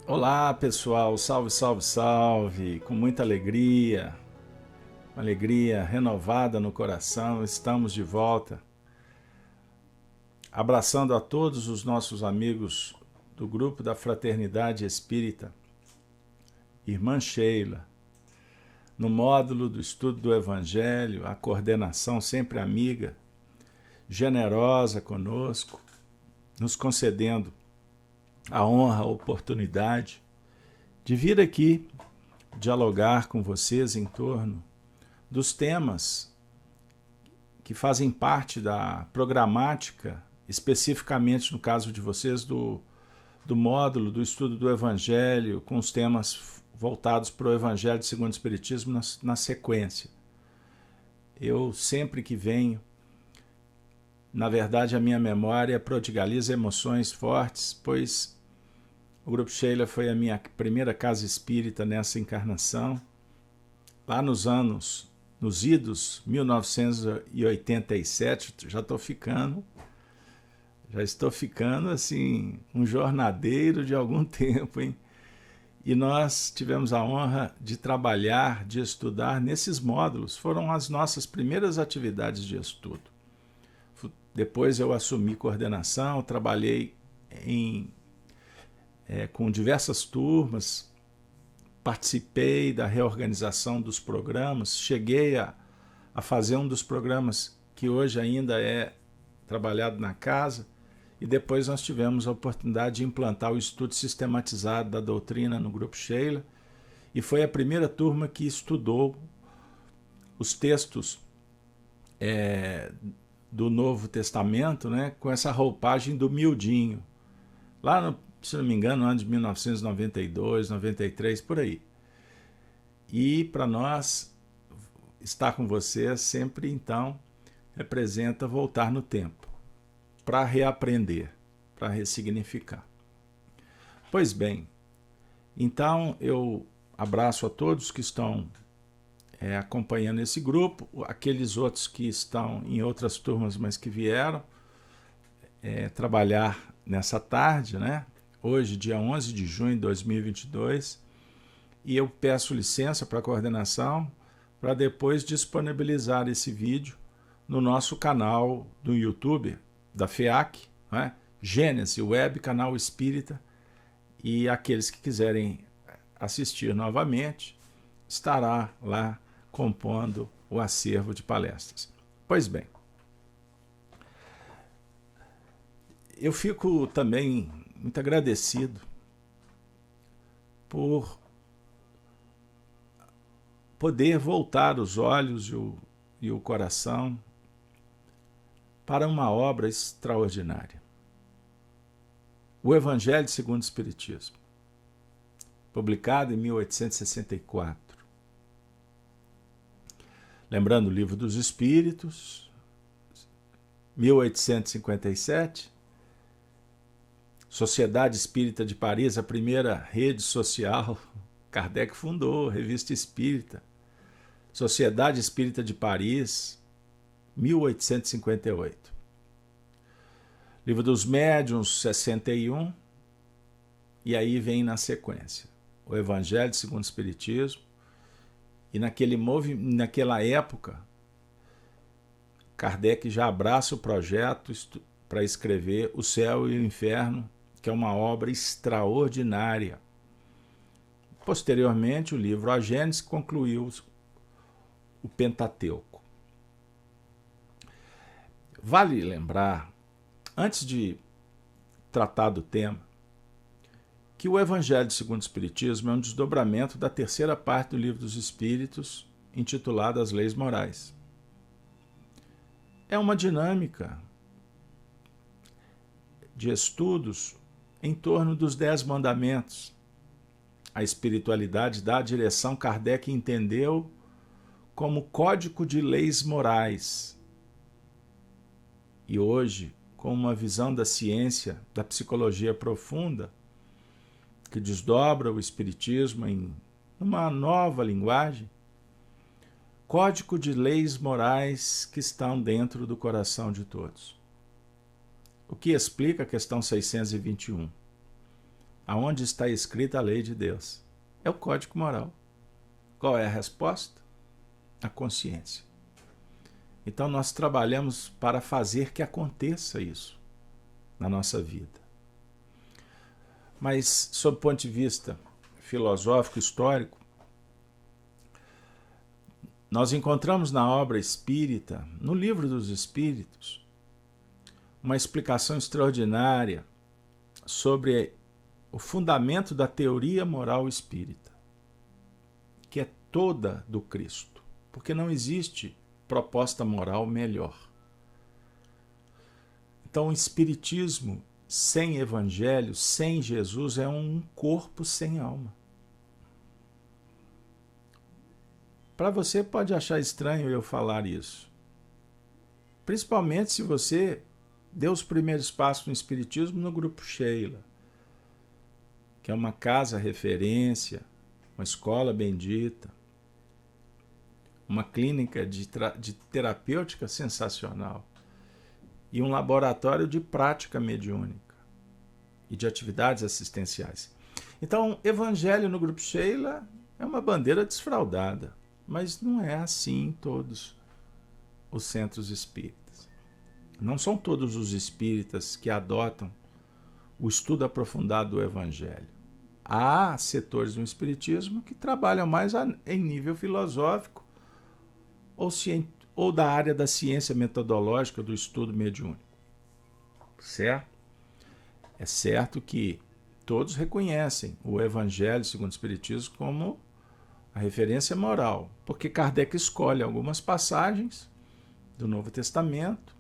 Olá pessoal, salve, salve, salve, com muita alegria, uma alegria renovada no coração, estamos de volta, abraçando a todos os nossos amigos do grupo da Fraternidade Espírita, Irmã Sheila, no módulo do estudo do Evangelho, a coordenação sempre amiga, generosa conosco, nos concedendo a honra, a oportunidade de vir aqui dialogar com vocês em torno dos temas que fazem parte da programática, especificamente no caso de vocês, do módulo do estudo do Evangelho, com os temas voltados para o Evangelho segundo o Espiritismo na sequência. Eu sempre que venho, na verdade a minha memória prodigaliza emoções fortes, pois o Grupo Sheila foi a minha primeira casa espírita nessa encarnação, lá nos idos 1987, já estou ficando assim, um jornadeiro de algum tempo, hein? E nós tivemos a honra de trabalhar, de estudar nesses módulos, foram as nossas primeiras atividades de estudo. Depois eu assumi coordenação, trabalhei com diversas turmas, participei da reorganização dos programas, cheguei a fazer um dos programas que hoje ainda é trabalhado na casa, e depois nós tivemos a oportunidade de implantar o estudo sistematizado da doutrina no Grupo Sheila, e foi a primeira turma que estudou os textos do Novo Testamento, né, com essa roupagem do miudinho, lá se não me engano, no ano de 1992, 93, por aí. E para nós, estar com vocês sempre, então, representa voltar no tempo, para reaprender, para ressignificar. Pois bem, então eu abraço a todos que estão acompanhando esse grupo, aqueles outros que estão em outras turmas, mas que vieram trabalhar nessa tarde, né? Hoje, dia 11 de junho de 2022, e eu peço licença para a coordenação para depois disponibilizar esse vídeo no nosso canal do YouTube, da FEAC, né? Gênese Web, canal Espírita, e aqueles que quiserem assistir novamente, estará lá compondo o acervo de palestras. Pois bem, eu fico também muito agradecido por poder voltar os olhos e o coração para uma obra extraordinária. O Evangelho segundo o Espiritismo, publicado em 1864. Lembrando o Livro dos Espíritos, 1857, Sociedade Espírita de Paris, a primeira rede social, Kardec fundou, Revista Espírita. Sociedade Espírita de Paris, 1858. Livro dos Médiuns, 61, e aí vem na sequência o Evangelho segundo o Espiritismo, e naquela época, Kardec já abraça o projeto para escrever O Céu e o Inferno, que é uma obra extraordinária. Posteriormente, o livro A Gênese concluiu o Pentateuco. Vale lembrar, antes de tratar do tema, que o Evangelho segundo o Espiritismo é um desdobramento da terceira parte do Livro dos Espíritos, intitulada As Leis Morais. É uma dinâmica de estudos em torno dos 10 mandamentos. A espiritualidade dá a direção, Kardec entendeu como código de leis morais. E hoje, com uma visão da ciência, da psicologia profunda, que desdobra o Espiritismo em uma nova linguagem, código de leis morais que estão dentro do coração de todos. O que explica a questão 621. aonde está escrita a lei de Deus? É o código moral. Qual é a resposta? A consciência. Então nós trabalhamos para fazer que aconteça isso na nossa vida. Mas, sob o ponto de vista filosófico, histórico, nós encontramos na obra espírita, no Livro dos Espíritos, uma explicação extraordinária sobre o fundamento da teoria moral espírita, que é toda do Cristo, porque não existe proposta moral melhor. Então, o espiritismo sem evangelho, sem Jesus, é um corpo sem alma. Para você pode achar estranho eu falar isso, principalmente se você deu os primeiros passos no espiritismo no Grupo Sheila, que é uma casa referência, uma escola bendita, uma clínica de terapêutica sensacional e um laboratório de prática mediúnica e de atividades assistenciais. Então, evangelho no Grupo Sheila é uma bandeira desfraldada, mas não é assim em todos os centros espíritas. Não são todos os espíritas que adotam o estudo aprofundado do evangelho. Há setores do espiritismo que trabalham mais em nível filosófico ou da área da ciência metodológica do estudo mediúnico. Certo? É certo que todos reconhecem o Evangelho segundo o Espiritismo como a referência moral, porque Kardec escolhe algumas passagens do Novo Testamento,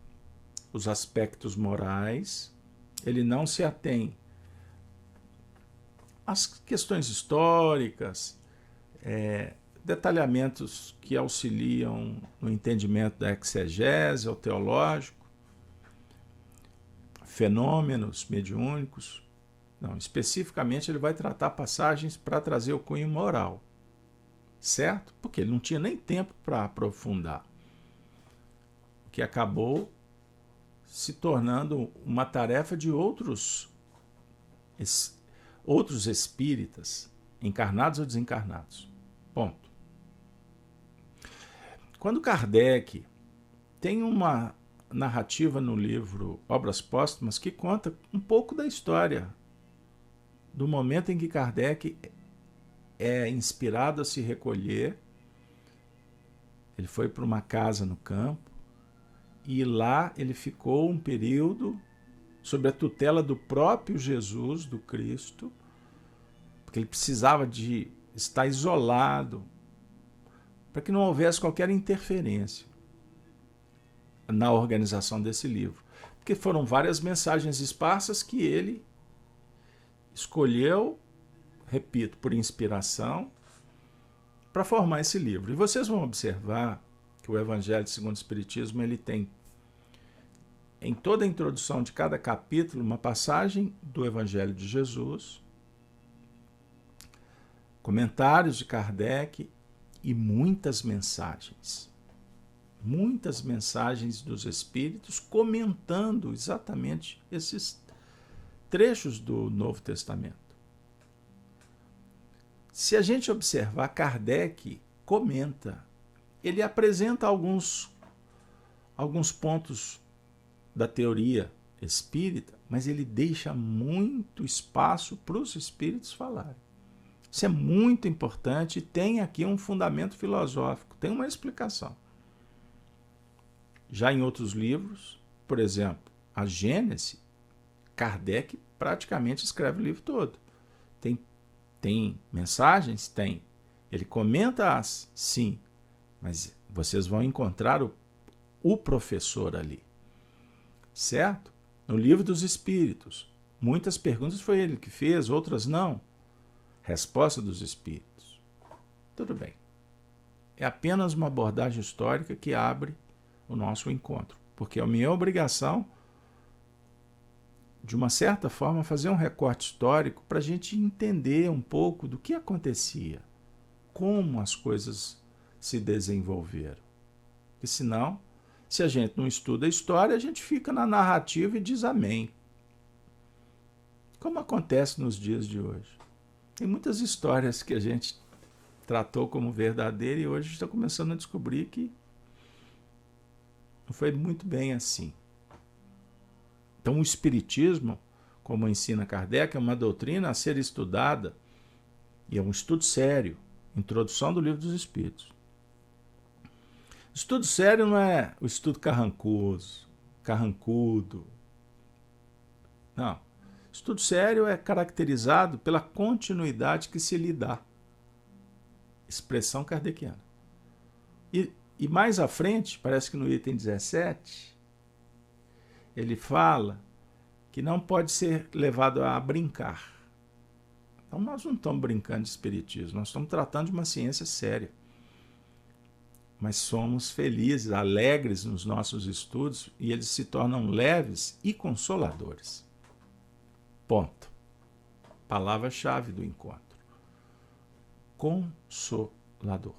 os aspectos morais, ele não se atém às questões históricas, detalhamentos que auxiliam no entendimento da exegese ou teológico, fenômenos mediúnicos. Não, especificamente ele vai tratar passagens para trazer o cunho moral, certo? Porque ele não tinha nem tempo para aprofundar, o que acabou se tornando uma tarefa de outros espíritas, encarnados ou desencarnados. Ponto. Quando Kardec tem uma narrativa no livro Obras Póstumas que conta um pouco da história, do momento em que Kardec é inspirado a se recolher. Ele foi para uma casa no campo e lá ele ficou um período sob a tutela do próprio Jesus, do Cristo, porque ele precisava de estar isolado para que não houvesse qualquer interferência na organização desse livro. Porque foram várias mensagens esparsas que ele escolheu, repito, por inspiração, para formar esse livro. E vocês vão observar que o Evangelho segundo o Espiritismo ele tem, em toda a introdução de cada capítulo, uma passagem do Evangelho de Jesus, comentários de Kardec e muitas mensagens dos Espíritos comentando exatamente esses trechos do Novo Testamento. Se a gente observar, Kardec comenta, ele apresenta alguns pontos da teoria espírita, mas ele deixa muito espaço para os espíritos falarem. Isso é muito importante e tem aqui um fundamento filosófico, tem uma explicação. Já em outros livros, por exemplo, a Gênese, Kardec praticamente escreve o livro todo. Tem mensagens? Tem. Ele comenta-as? Sim. Mas vocês vão encontrar o professor ali. Certo? No Livro dos Espíritos, muitas perguntas foi ele que fez, outras não. Resposta dos Espíritos. Tudo bem. É apenas uma abordagem histórica que abre o nosso encontro, porque é a minha obrigação, de uma certa forma, fazer um recorte histórico para a gente entender um pouco do que acontecia, como as coisas se desenvolveram. Porque senão, se a gente não estuda a história, a gente fica na narrativa e diz amém. como acontece nos dias de hoje. Tem muitas histórias que a gente tratou como verdadeiras e hoje está começando a descobrir que não foi muito bem assim. Então o Espiritismo, como ensina Kardec, é uma doutrina a ser estudada e é um estudo sério. Introdução do Livro dos Espíritos. Estudo sério não é o estudo carrancudo. Não. Estudo sério é caracterizado pela continuidade que se lhe dá. Expressão kardeciana. E mais à frente, parece que no item 17, ele fala que não pode ser levado a brincar. Então nós não estamos brincando de espiritismo, nós estamos tratando de uma ciência séria. Mas somos felizes, alegres nos nossos estudos e eles se tornam leves e consoladores. Ponto. Palavra-chave do encontro. Consolador.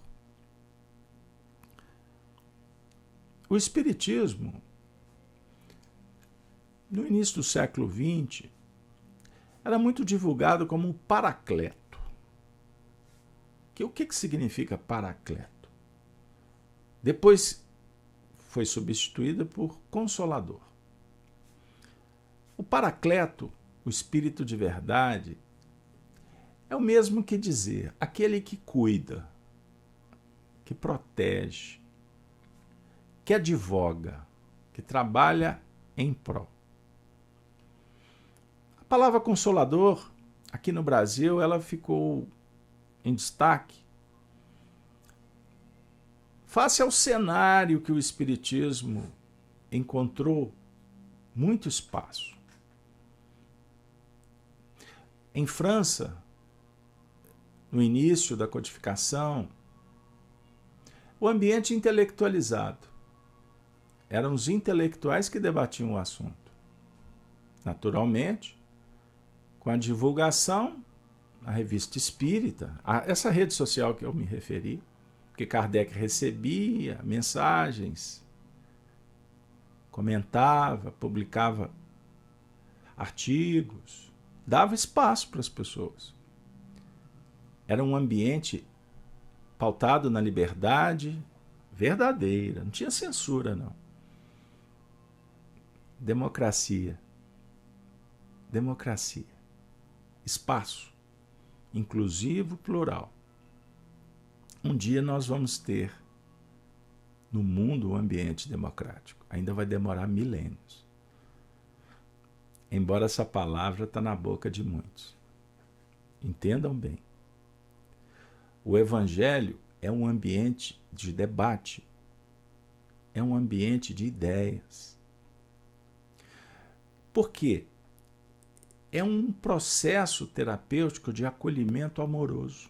O Espiritismo, no início do século XX, era muito divulgado como um paracleto. O que significa paracleto? Depois foi substituída por consolador. O paracleto, o espírito de verdade, é o mesmo que dizer aquele que cuida, que protege, que advoga, que trabalha em prol. A palavra consolador, aqui no Brasil, ela ficou em destaque face ao cenário que o Espiritismo encontrou muito espaço. Em França, no início da codificação, o ambiente intelectualizado. Eram os intelectuais que debatiam o assunto. Naturalmente, com a divulgação, a revista espírita, essa rede social que eu me referi, que Kardec recebia mensagens, comentava, publicava artigos, dava espaço para as pessoas. Era um ambiente pautado na liberdade verdadeira, não tinha censura, não. Democracia. Democracia. Espaço. Inclusivo, plural. Um dia nós vamos ter no mundo um ambiente democrático. Ainda vai demorar milênios. Embora essa palavra está na boca de muitos. Entendam bem. O Evangelho é um ambiente de debate. É um ambiente de ideias. Por quê? É um processo terapêutico de acolhimento amoroso.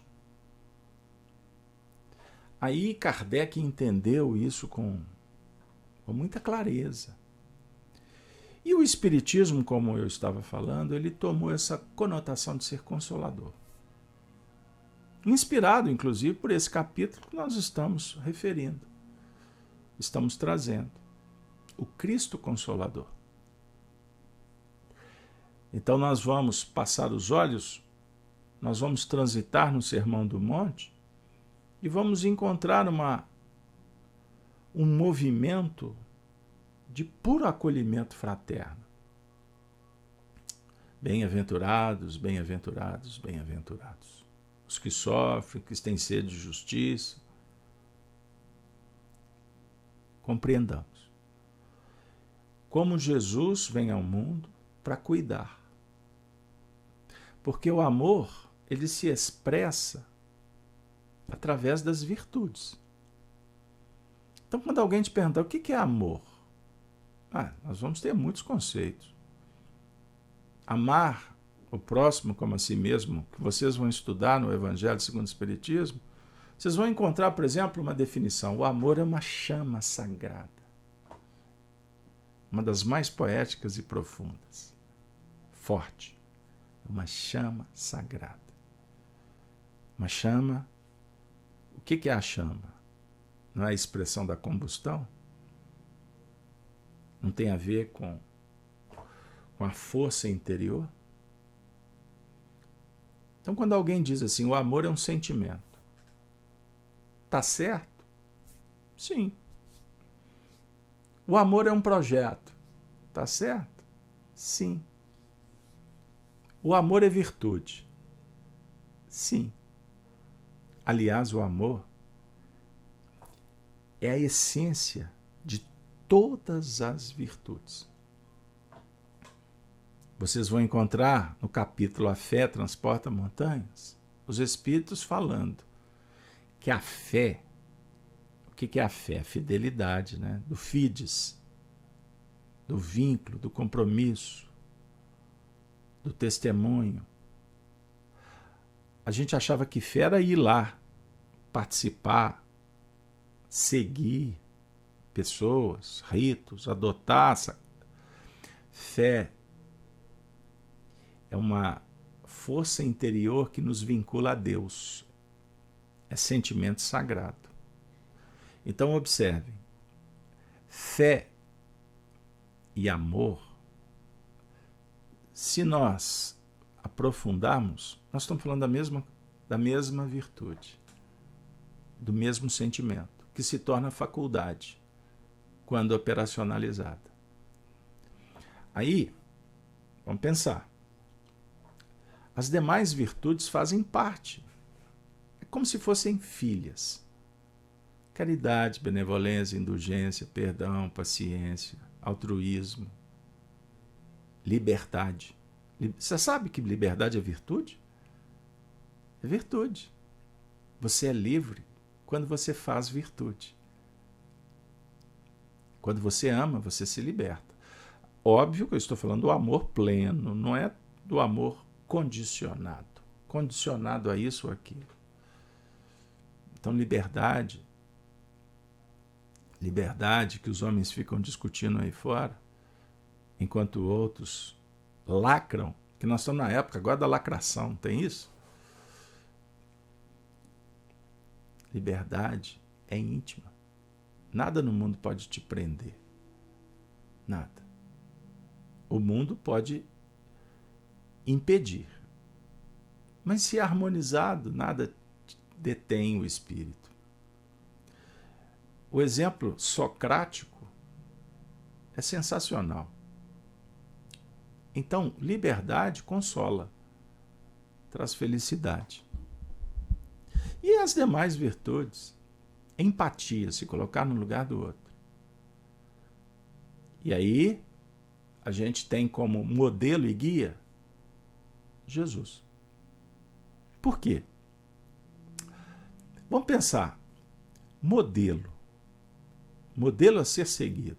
Aí Kardec entendeu isso com muita clareza. E o Espiritismo, como eu estava falando, ele tomou essa conotação de ser consolador. Inspirado, inclusive, por esse capítulo que nós estamos referindo. Estamos trazendo. O Cristo Consolador. Então nós vamos passar os olhos, nós vamos transitar no Sermão do Monte e vamos encontrar um movimento de puro acolhimento fraterno. Bem-aventurados, bem-aventurados, bem-aventurados. Os que sofrem, que têm sede de justiça. Compreendamos. Como Jesus vem ao mundo para cuidar. Porque o amor, ele se expressa através das virtudes. Então, quando alguém te perguntar o que é amor, nós vamos ter muitos conceitos. Amar o próximo como a si mesmo, que vocês vão estudar no Evangelho segundo o Espiritismo, vocês vão encontrar, por exemplo, uma definição. O amor é uma chama sagrada. Uma das mais poéticas e profundas. Forte. Uma chama sagrada. Uma chama. O que é a chama? Não é a expressão da combustão? Não tem a ver com a força interior? Então, quando alguém diz assim, o amor é um sentimento, tá certo? Sim. O amor é um projeto, tá certo? Sim. O amor é virtude. Sim. Aliás, o amor é a essência de todas as virtudes. Vocês vão encontrar no capítulo A Fé Transporta Montanhas, os Espíritos falando que a fé, o que é a fé? A fidelidade, né? Do fides, do vínculo, do compromisso, do testemunho. A gente achava que fé era ir lá, participar, seguir pessoas, ritos, adotar. Fé é uma força interior que nos vincula a Deus. É sentimento sagrado. Então, observem. Fé e amor, se nós aprofundarmos, nós estamos falando da mesma virtude, do mesmo sentimento, que se torna faculdade quando operacionalizada. Aí, vamos pensar. As demais virtudes fazem parte. É como se fossem filhas. Caridade, benevolência, indulgência, perdão, paciência, altruísmo, liberdade. Você sabe que liberdade é virtude? É virtude. Você é livre quando você faz virtude. Quando você ama, você se liberta. Óbvio que eu estou falando do amor pleno, não é do amor condicionado. Condicionado a isso ou aquilo. Então, liberdade que os homens ficam discutindo aí fora, enquanto outros lacram, que nós estamos na época agora da lacração, tem isso? Liberdade é íntima. Nada no mundo pode te prender. Nada. O mundo pode impedir. Mas se harmonizado, nada detém o espírito. O exemplo socrático é sensacional. Então, liberdade consola, traz felicidade. E as demais virtudes? Empatia, se colocar no lugar do outro. E aí, a gente tem como modelo e guia Jesus. Por quê? Vamos pensar. Modelo a ser seguido.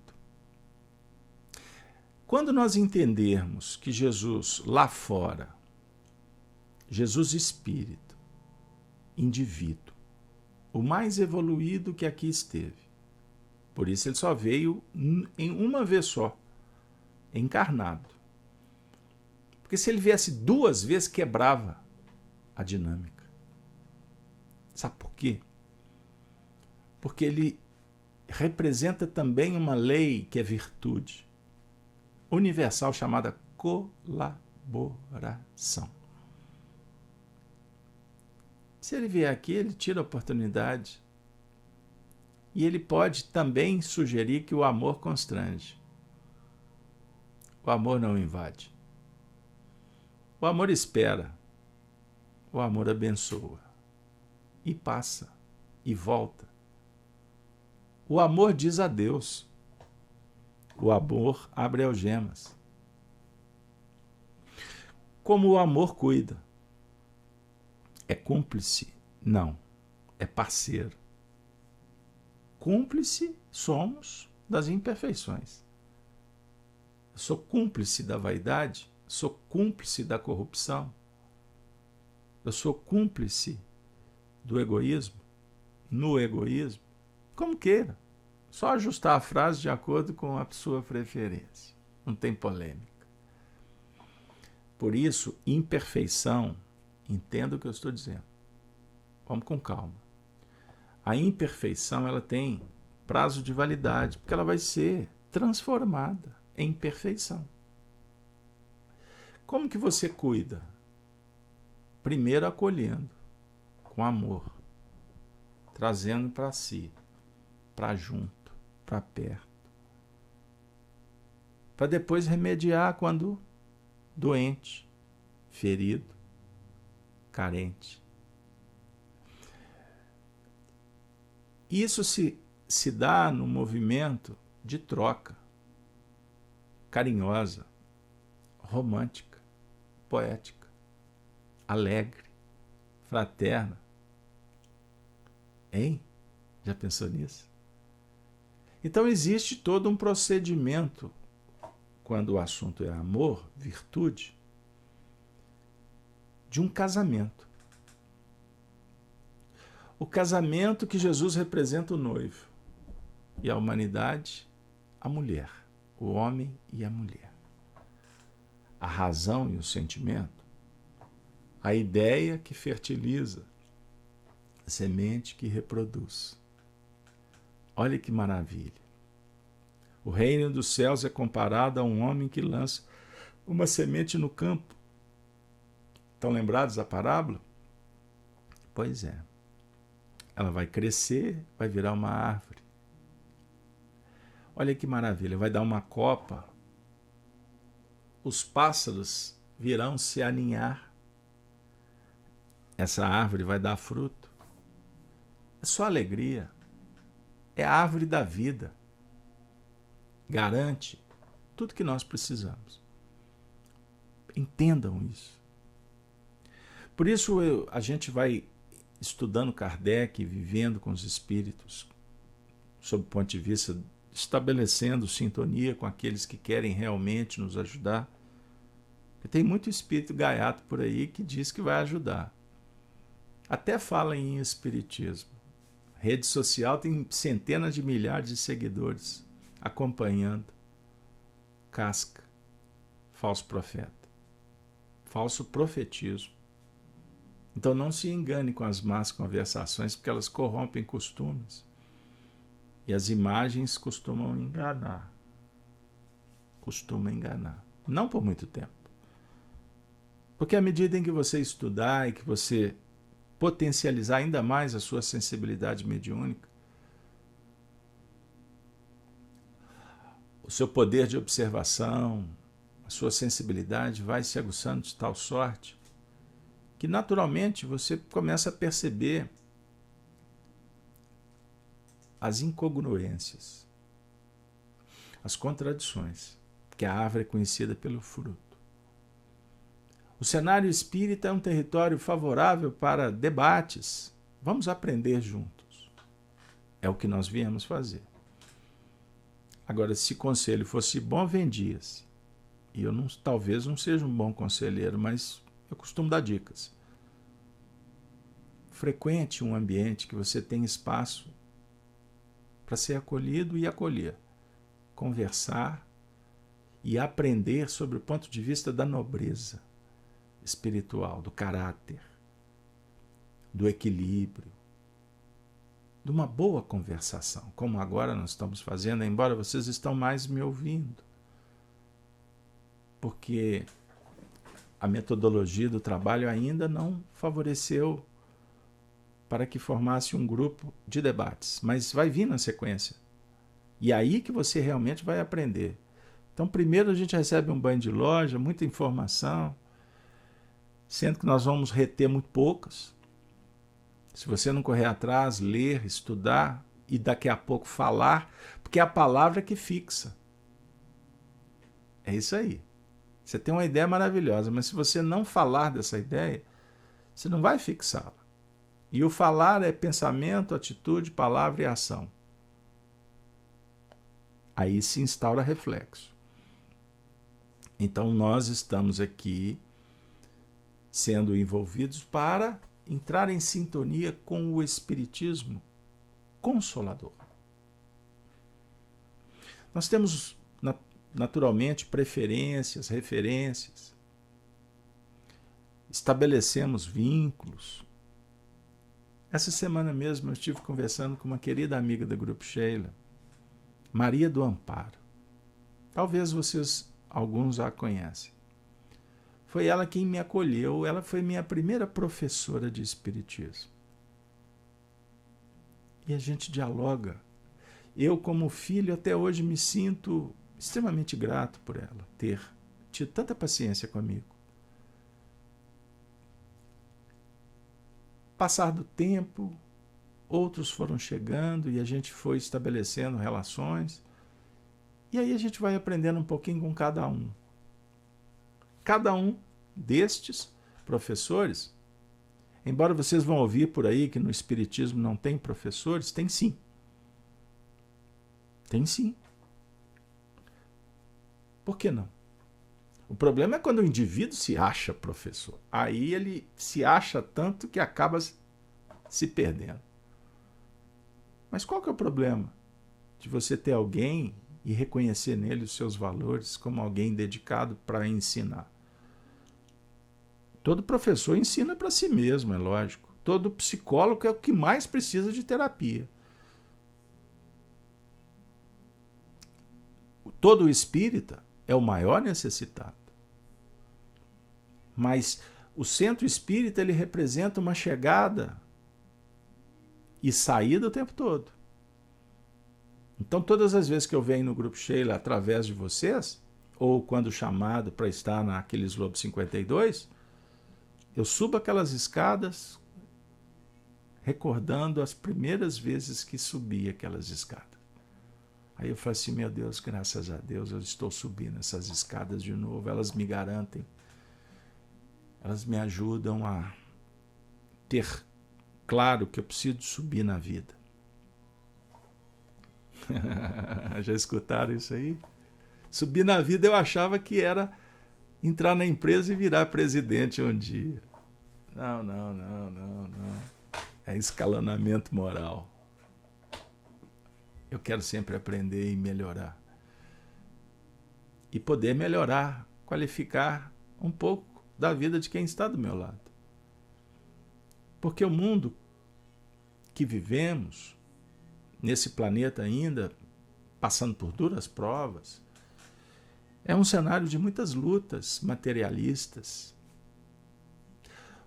Quando nós entendermos que Jesus lá fora, Jesus Espírito, indivíduo, o mais evoluído que aqui esteve, por isso ele só veio em uma vez só, encarnado. Porque se ele viesse 2 vezes, quebrava a dinâmica. Sabe por quê? Porque ele representa também uma lei que é virtude universal chamada colaboração. Se ele vier aqui, ele tira a oportunidade. E ele pode também sugerir que o amor constrange. O amor não invade. O amor espera. O amor abençoa. E passa. E volta. O amor diz adeus. O amor abre algemas. Como o amor cuida. É cúmplice? Não. É parceiro. Cúmplice somos das imperfeições. Eu sou cúmplice da vaidade, sou cúmplice da corrupção, eu sou cúmplice do egoísmo, no egoísmo, como queira. Só ajustar a frase de acordo com a sua preferência. Não tem polêmica. Por isso, imperfeição, entenda o que eu estou dizendo. Vamos com calma. A imperfeição ela tem prazo de validade, porque ela vai ser transformada em perfeição. Como que você cuida primeiro acolhendo, com amor, trazendo para si, para junto, para perto, para depois remediar quando doente, ferido, carente. Isso se dá no movimento de troca, carinhosa, romântica, poética, alegre, fraterna. Hein? Já pensou nisso? Então existe todo um procedimento, quando o assunto é amor, virtude, de um casamento. O casamento que Jesus representa o noivo e a humanidade, a mulher, o homem e a mulher. A razão e o sentimento, a ideia que fertiliza, a semente que reproduz. Olha que maravilha. O reino dos céus é comparado a um homem que lança uma semente no campo. Estão lembrados da parábola? Pois é. Ela vai crescer, vai virar uma árvore. Olha que maravilha, vai dar uma copa. Os pássaros virão se aninhar. Essa árvore vai dar fruto. É só alegria. É a árvore da vida. Garante tudo que nós precisamos. Entendam isso. Por isso a gente vai estudando Kardec, vivendo com os espíritos, sob o ponto de vista, estabelecendo sintonia com aqueles que querem realmente nos ajudar. Porque tem muito espírito gaiato por aí que diz que vai ajudar. Até fala em espiritismo. Rede social tem centenas de milhares de seguidores acompanhando. Casca. Falso profeta. Falso profetismo. Então não se engane com as más conversações, porque elas corrompem costumes. E as imagens costumam enganar. Costumam enganar. Não por muito tempo. Porque à medida em que você estudar e que você potencializar ainda mais a sua sensibilidade mediúnica, o seu poder de observação, a sua sensibilidade vai se aguçando de tal sorte que naturalmente você começa a perceber as incongruências, as contradições, que a árvore é conhecida pelo fruto. O cenário espírita é um território favorável para debates. Vamos aprender juntos. É o que nós viemos fazer. Agora, se conselho fosse bom, vendia-se. E eu talvez não seja um bom conselheiro, mas eu costumo dar dicas. Frequente um ambiente que você tem espaço para ser acolhido e acolher. Conversar e aprender sobre o ponto de vista da nobreza espiritual, do caráter, do equilíbrio, de uma boa conversação, como agora nós estamos fazendo, embora vocês estão mais me ouvindo. Porque a metodologia do trabalho ainda não favoreceu para que formasse um grupo de debates, mas vai vir na sequência. E é aí que você realmente vai aprender. Então, primeiro a gente recebe um banho de loja, muita informação, sendo que nós vamos reter muito poucas. Se você não correr atrás, ler, estudar e daqui a pouco falar, porque é a palavra que fixa. É isso aí. Você tem uma ideia maravilhosa, mas se você não falar dessa ideia, você não vai fixá-la. E o falar é pensamento, atitude, palavra e ação. Aí se instaura reflexo. Então nós estamos aqui sendo envolvidos para entrar em sintonia com o Espiritismo consolador. Nós temos naturalmente preferências, referências, estabelecemos vínculos. Essa semana mesmo eu estive conversando com uma querida amiga do Grupo Sheila, Maria do Amparo. Talvez vocês, alguns, a conhecem. Foi ela quem me acolheu, ela foi minha primeira professora de espiritismo. E a gente dialoga. Eu, como filho, até hoje me sinto extremamente grato por ela ter tido tanta paciência comigo. Passar do tempo, outros foram chegando e a gente foi estabelecendo relações. E aí a gente vai aprendendo um pouquinho com cada um. Cada um destes professores, embora vocês vão ouvir por aí que no Espiritismo não tem professores, tem sim. Tem sim. Por que não? O problema é quando o indivíduo se acha professor. Aí ele se acha tanto que acaba se perdendo. Mas qual que é o problema de você ter alguém e reconhecer nele os seus valores como alguém dedicado para ensinar? Todo professor ensina para si mesmo, é lógico. Todo psicólogo é o que mais precisa de terapia. Todo espírita é o maior necessitado. Mas o centro espírita ele representa uma chegada e saída o tempo todo. Então, todas as vezes que eu venho no Grupo Sheila através de vocês, ou quando chamado para estar naqueles Lobo 52, eu subo aquelas escadas recordando as primeiras vezes que subi aquelas escadas. Aí eu falo assim, meu Deus, graças a Deus eu estou subindo essas escadas de novo, elas me garantem, elas me ajudam a ter claro que eu preciso subir na vida. Já escutaram isso aí? Subir na vida eu achava que era entrar na empresa e virar presidente um dia. Não. É escalonamento moral. Eu quero sempre aprender e melhorar. E poder melhorar, qualificar um pouco da vida de quem está do meu lado. Porque o mundo que vivemos, nesse planeta ainda, passando por duras provas, é um cenário de muitas lutas materialistas.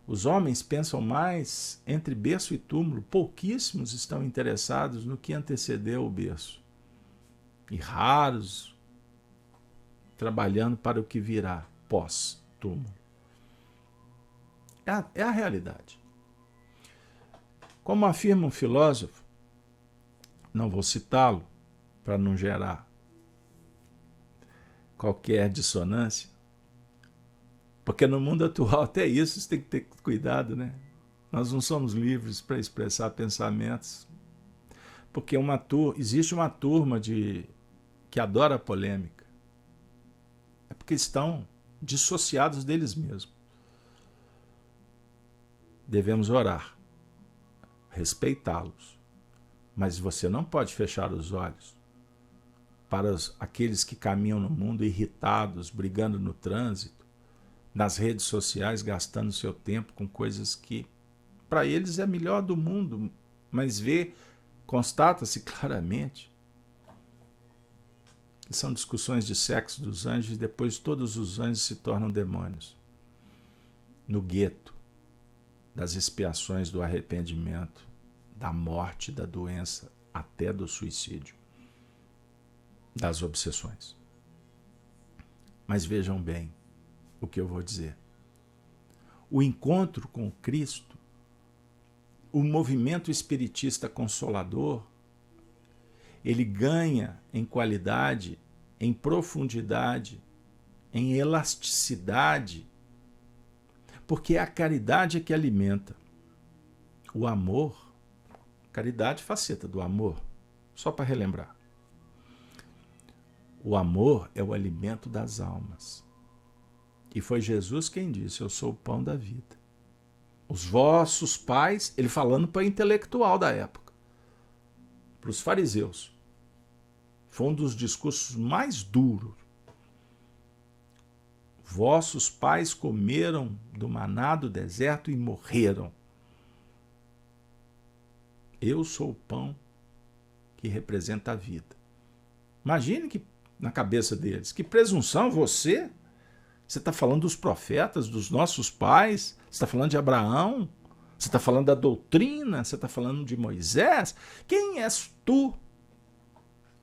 Os homens pensam mais entre berço e túmulo, pouquíssimos estão interessados no que antecedeu o berço. E raros trabalhando para o que virá pós-túmulo. É a realidade. Como afirma um filósofo, não vou citá-lo para não gerar qualquer dissonância, porque no mundo atual até isso você tem que ter cuidado, né? Nós não somos livres para expressar pensamentos, porque existe uma turma que adora a polêmica. É porque estão dissociados deles mesmos. Devemos orar, respeitá-los, mas você não pode fechar os olhos para aqueles que caminham no mundo irritados, brigando no trânsito, nas redes sociais, gastando seu tempo com coisas que para eles é melhor do mundo, mas constata-se claramente que são discussões de sexo dos anjos e depois todos os anjos se tornam demônios. No gueto das expiações do arrependimento, da morte, da doença, até do suicídio, das obsessões. Mas vejam bem o que eu vou dizer. O encontro com Cristo, o movimento espiritista consolador, ele ganha em qualidade, em profundidade, em elasticidade, porque é a caridade que alimenta. O amor, caridade faceta do amor, só para relembrar. O amor é o alimento das almas. E foi Jesus quem disse, eu sou o pão da vida. Os vossos pais, ele falando para o intelectual da época, para os fariseus. Foi um dos discursos mais duros. Vossos pais comeram do maná do deserto e morreram. Eu sou o pão que representa a vida. Imagine que na cabeça deles, que presunção você Você está falando dos profetas, dos nossos pais? Você está falando de Abraão? Você está falando da doutrina? Você está falando de Moisés? Quem és tu?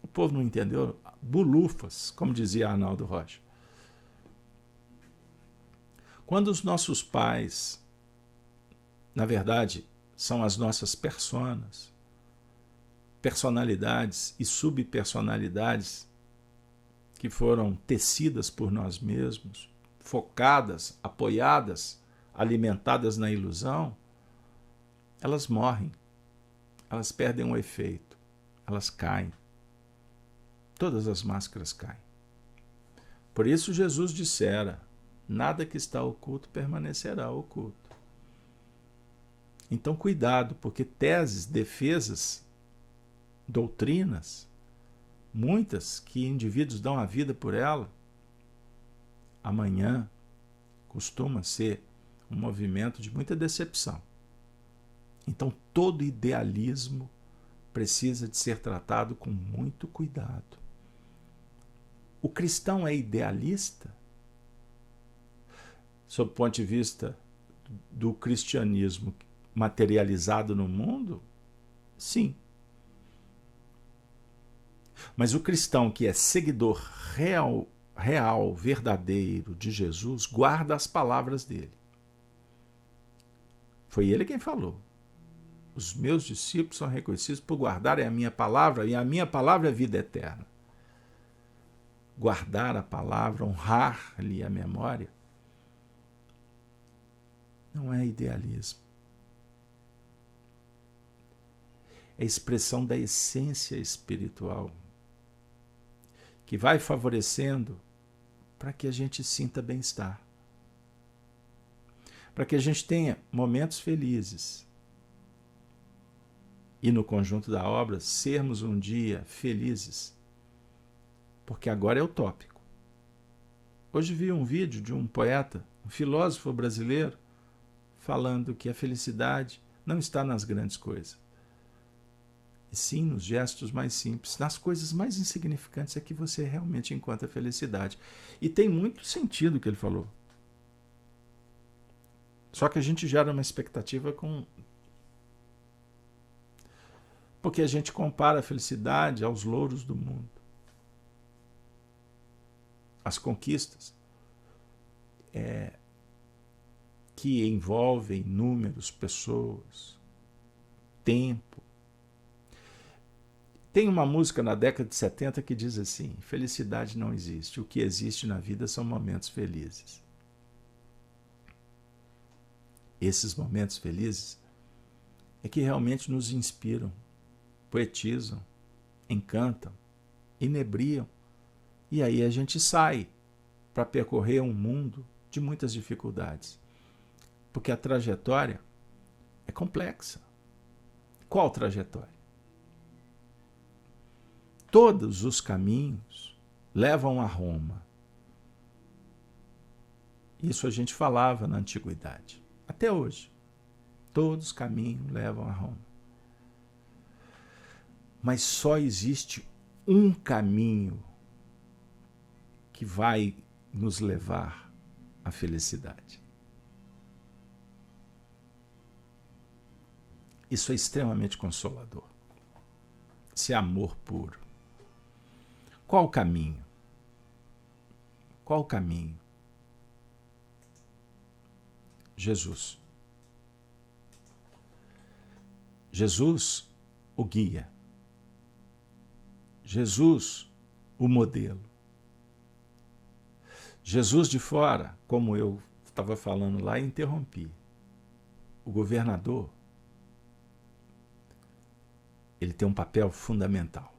O povo não entendeu. Bulufas, como dizia Arnaldo Rocha. Quando os nossos pais, na verdade, são as nossas personas, personalidades e subpersonalidades que foram tecidas por nós mesmos, focadas, apoiadas, alimentadas na ilusão, elas morrem, elas perdem o efeito, elas caem. Todas as máscaras caem. Por isso Jesus dissera: nada que está oculto permanecerá oculto. Então cuidado, porque teses, defesas, doutrinas, muitas que indivíduos dão a vida por ela, amanhã costuma ser um movimento de muita decepção. Então todo idealismo precisa de ser tratado com muito cuidado. O cristão é idealista? Sob o ponto de vista do cristianismo materializado no mundo? Sim. Mas o cristão que é seguidor real, verdadeiro de Jesus, guarda as palavras dele. Foi ele quem falou. Os meus discípulos são reconhecidos por guardarem a minha palavra, e a minha palavra é vida eterna. Guardar a palavra, honrar-lhe a memória, não é idealismo. É expressão da essência espiritual que vai favorecendo para que a gente sinta bem-estar, para que a gente tenha momentos felizes e no conjunto da obra sermos um dia felizes, porque agora é utópico. Hoje vi um vídeo de um poeta, um filósofo brasileiro, falando que a felicidade não está nas grandes coisas, e sim nos gestos mais simples, nas coisas mais insignificantes é que você realmente encontra felicidade. E tem muito sentido o que ele falou. Só que a gente gera uma expectativa porque a gente compara a felicidade aos louros do mundo. As conquistas que envolvem números, pessoas, tempo. Tem uma música na década de 70 que diz assim: felicidade não existe, o que existe na vida são momentos felizes. Esses momentos felizes é que realmente nos inspiram, poetizam, encantam, inebriam, e aí a gente sai para percorrer um mundo de muitas dificuldades, porque a trajetória é complexa. Qual trajetória? Todos os caminhos levam a Roma. Isso a gente falava na antiguidade. Até hoje. Todos os caminhos levam a Roma. Mas só existe um caminho que vai nos levar à felicidade. Isso é extremamente consolador. Esse amor puro. Qual o caminho? Qual o caminho? Jesus. Jesus, o guia. Jesus, o modelo. Jesus de fora, como eu estava falando lá e interrompi. O governador, ele tem um papel fundamental.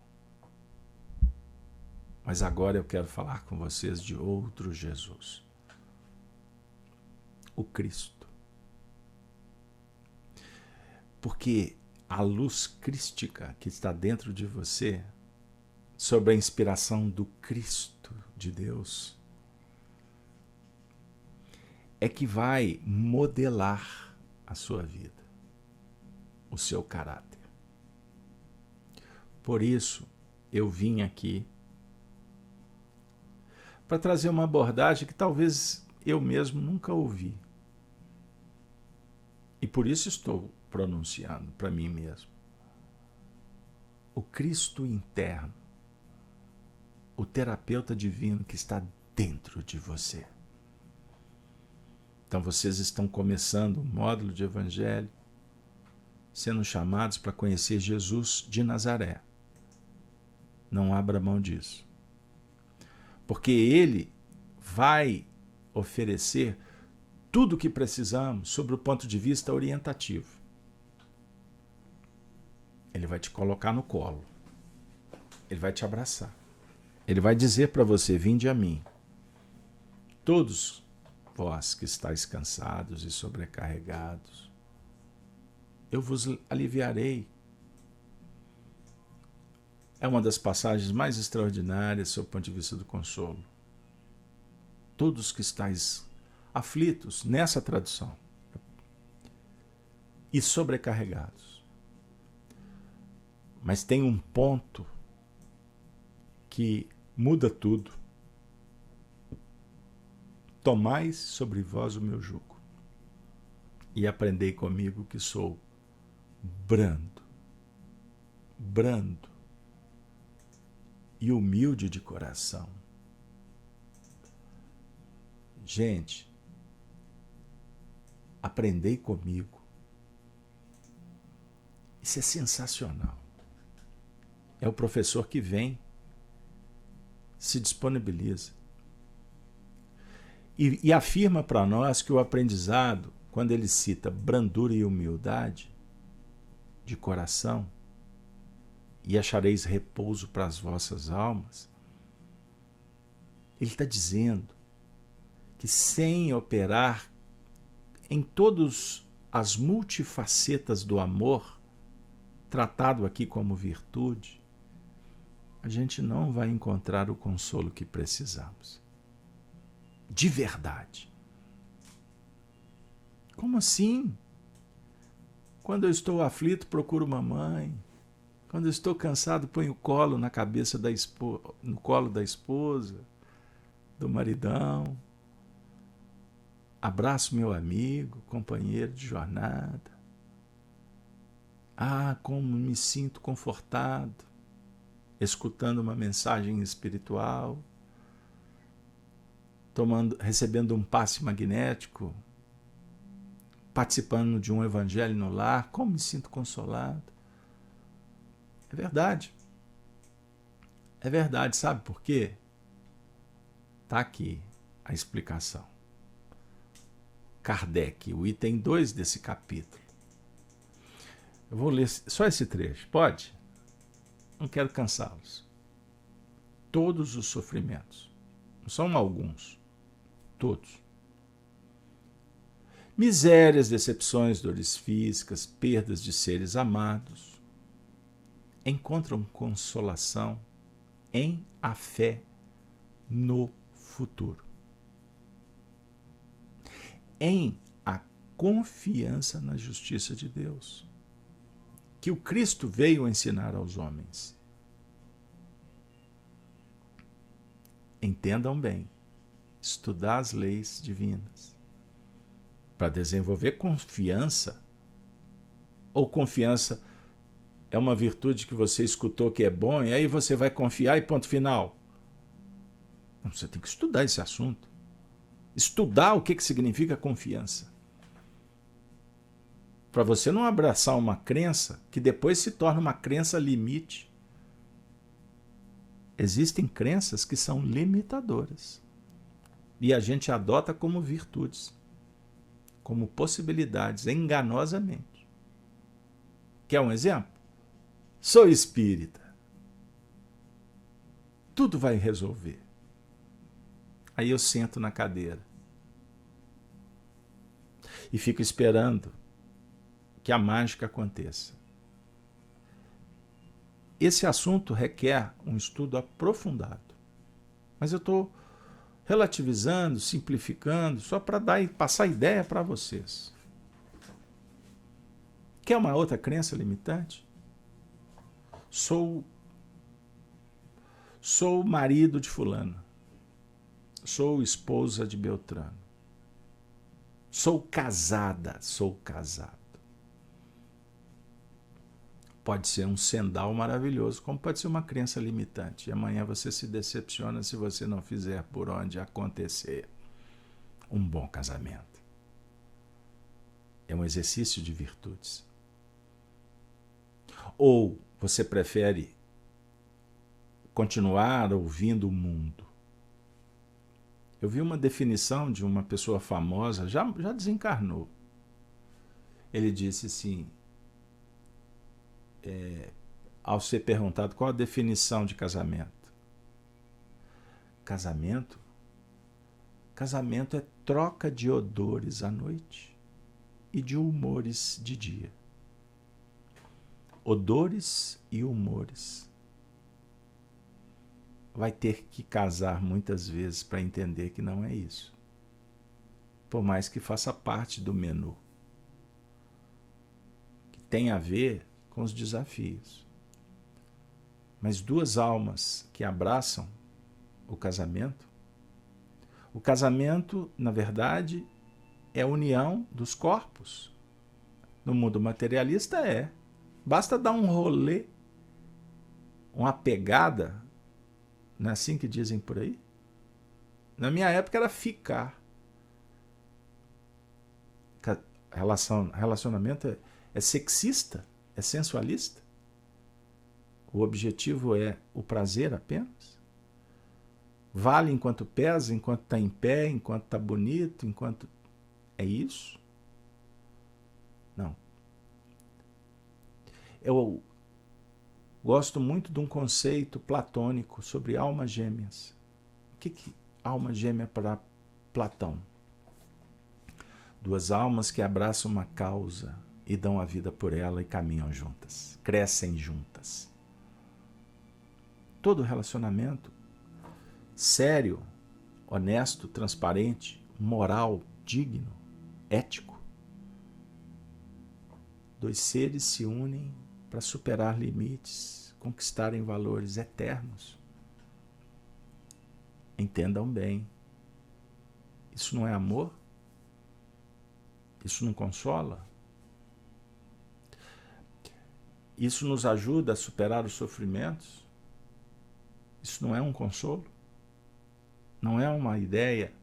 Mas agora eu quero falar com vocês de outro Jesus. O Cristo. Porque a luz crística que está dentro de você, sob a inspiração do Cristo de Deus, é que vai modelar a sua vida, o seu caráter. Por isso, eu vim aqui para trazer uma abordagem que talvez eu mesmo nunca ouvi. E por isso estou pronunciando para mim mesmo. O Cristo interno, o terapeuta divino que está dentro de você. Então vocês estão começando o módulo de Evangelho, sendo chamados para conhecer Jesus de Nazaré. Não abra mão disso. Porque Ele vai oferecer tudo o que precisamos sob o ponto de vista orientativo. Ele vai te colocar no colo. Ele vai te abraçar. Ele vai dizer para você, vinde a mim. Todos vós que estáis cansados e sobrecarregados, eu vos aliviarei. É uma das passagens mais extraordinárias sob o ponto de vista do consolo. Todos que estáis aflitos, nessa tradução, e sobrecarregados. Mas tem um ponto que muda tudo. Tomai sobre vós o meu jugo e aprendei comigo que sou brando e humilde de coração. Gente, aprendei comigo. Isso é sensacional. É o professor que vem, se disponibiliza e afirma para nós que o aprendizado, quando ele cita brandura e humildade de coração, e achareis repouso para as vossas almas, ele está dizendo que sem operar em todas as multifacetas do amor, tratado aqui como virtude, a gente não vai encontrar o consolo que precisamos. De verdade. Como assim? Quando eu estou aflito, procuro uma mãe. Quando eu estou cansado, ponho o colo na cabeça no colo da esposa, do maridão. Abraço meu amigo, companheiro de jornada. Ah, como me sinto confortado, escutando uma mensagem espiritual, recebendo um passe magnético, participando de um evangelho no lar, como me sinto consolado. É verdade. É verdade, sabe por quê? Está aqui a explicação. Kardec, o item 2 desse capítulo. Eu vou ler só esse trecho, pode? Não quero cansá-los. Todos os sofrimentos, não são alguns, todos. Misérias, decepções, dores físicas, perdas de seres amados, encontram consolação em a fé no futuro. Em a confiança na justiça de Deus, que o Cristo veio ensinar aos homens. Entendam bem, estudar as leis divinas, para desenvolver confiança, ou confiança é uma virtude que você escutou que é bom, e aí você vai confiar e ponto final. Não, você tem que estudar esse assunto. Estudar o que significa confiança. Para você não abraçar uma crença que depois se torna uma crença limite. Existem crenças que são limitadoras. E a gente adota como virtudes, como possibilidades, enganosamente. Quer um exemplo? Sou espírita. Tudo vai resolver. Aí eu sento na cadeira e fico esperando que a mágica aconteça. Esse assunto requer um estudo aprofundado. Mas eu estou relativizando, simplificando, só para passar ideia para vocês. Quer uma outra crença limitante? Sou marido de fulano. sou esposa de Beltrano. Sou casada, sou casado. Pode ser um sendal maravilhoso, como pode ser uma crença limitante. E amanhã você se decepciona se você não fizer por onde acontecer um bom casamento. É um exercício de virtudes. Ou você prefere continuar ouvindo o mundo? Eu vi uma definição de uma pessoa famosa, já desencarnou. Ele disse assim, ao ser perguntado qual a definição de casamento. Casamento é troca de odores à noite e de humores de dia. Odores e humores. Vai ter que casar muitas vezes para entender que não é isso. Por mais que faça parte do menu. Que tem a ver com os desafios. Mas duas almas que abraçam o casamento, na verdade, é a união dos corpos. No mundo materialista basta dar um rolê, uma pegada, não é assim que dizem por aí? Na minha época era ficar. Relacionamento é sexista, é sensualista. O objetivo é o prazer apenas. Vale enquanto pesa, enquanto está em pé, enquanto está bonito, enquanto... É isso? Não. Eu gosto muito de um conceito platônico sobre almas gêmeas. O que alma gêmea para Platão? Duas almas que abraçam uma causa e dão a vida por ela e caminham juntas, crescem juntas. Todo relacionamento sério, honesto, transparente, moral, digno, ético. Dois seres se unem para superar limites, conquistarem valores eternos. Entendam bem. Isso não é amor? Isso não consola? Isso nos ajuda a superar os sofrimentos? Isso não é um consolo? Não é uma ideia